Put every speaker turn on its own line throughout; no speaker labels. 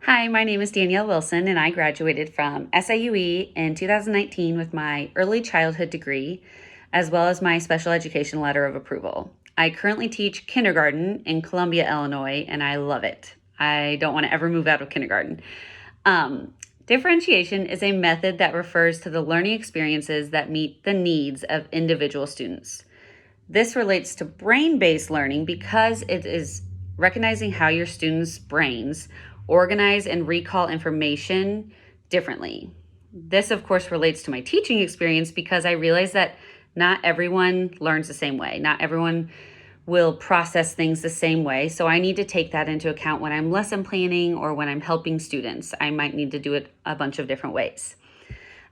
Hi, my name is Danielle Wilson, and I graduated from SIUE in 2019 with my early childhood degree, as well as my special education letter of approval. I currently teach kindergarten in Columbia, Illinois, and I love it. I don't want to ever move out of kindergarten. Um, Differentiation is a method that refers to the learning experiences that meet the needs of individual students. This relates to brain-based learning because it is recognizing how your students' brains organize and recall information differently. This, of course, relates to my teaching experience because I realize that not everyone learns the same way. Not everyone will process things the same way. So I need to take that into account when I'm lesson planning or when I'm helping students. I might need to do it a bunch of different ways.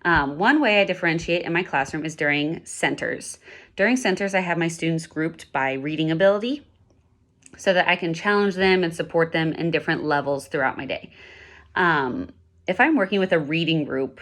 One way I differentiate in my classroom is during centers. During centers, I have my students grouped by reading ability so that I can challenge them and support them in different levels throughout my day. If I'm working with a reading group,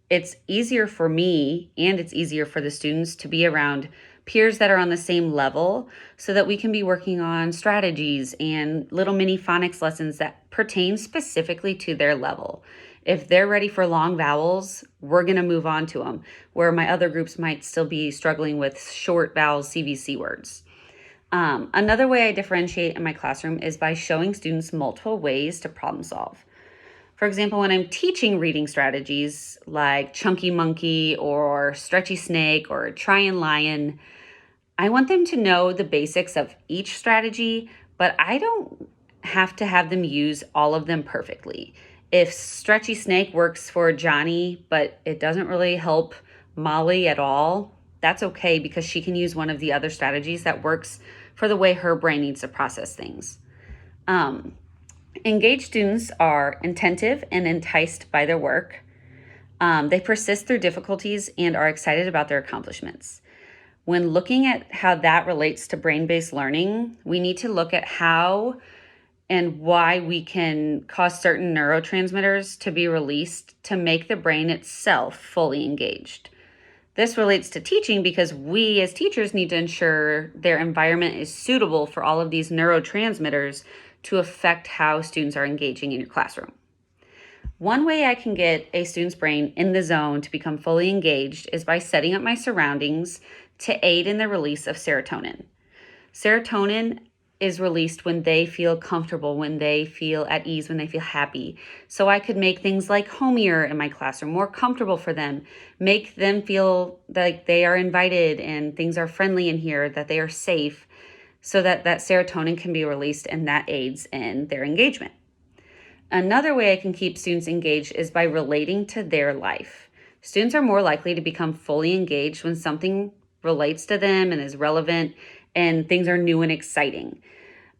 it's easier for me and it's easier for the students to be around peers that are on the same level so that we can be working on strategies and little mini phonics lessons that pertain specifically to their level. If they're ready for long vowels, we're going to move on to them, where my other groups might still be struggling with short vowels, CVC words. Another way I differentiate in my classroom is by showing students multiple ways to problem solve. For example, when I'm teaching reading strategies like Chunky Monkey or Stretchy Snake or Try Lion, I want them to know the basics of each strategy, but I don't have to have them use all of them perfectly. If Stretchy Snake works for Johnny, but it doesn't really help Molly at all, that's okay because she can use one of the other strategies that works for the way her brain needs to process things. Um, Engaged students are attentive and enticed by their work. They persist through difficulties and are excited about their accomplishments. When looking at how that relates to brain-based learning, we need to look at how and why we can cause certain neurotransmitters to be released to make the brain itself fully engaged. This relates to teaching because we as teachers need to ensure their environment is suitable for all of these neurotransmitters to affect how students are engaging in your classroom. One way I can get a student's brain in the zone to become fully engaged is by setting up my surroundings to aid in the release of serotonin. Serotonin is released when they feel comfortable, when they feel at ease, when they feel happy. So I could make things like homier in my classroom, more comfortable for them, make them feel like they are invited and things are friendly in here, that they are safe, so that that serotonin can be released and that aids in their engagement. Another way I can keep students engaged is by relating to their life. Students are more likely to become fully engaged when something relates to them and is relevant and things are new and exciting.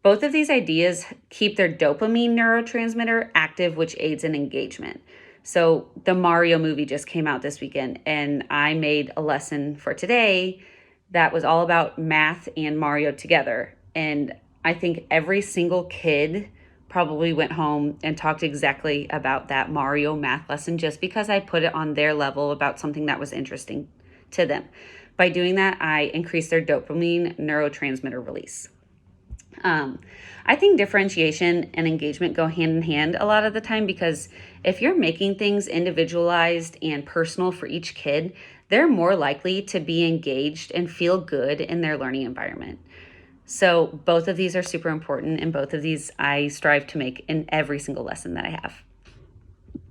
Both of these ideas keep their dopamine neurotransmitter active, which aids in engagement. So the Mario movie just came out this weekend, and I made a lesson for today that was all about math and Mario together. And I think every single kid probably went home and talked exactly about that Mario math lesson just because I put it on their level about something that was interesting to them. By doing that, I increased their dopamine neurotransmitter release. I think differentiation and engagement go hand in hand a lot of the time because if you're making things individualized and personal for each kid, they're more likely to be engaged and feel good in their learning environment. So both of these are super important, and both of these I strive to make in every single lesson that I have.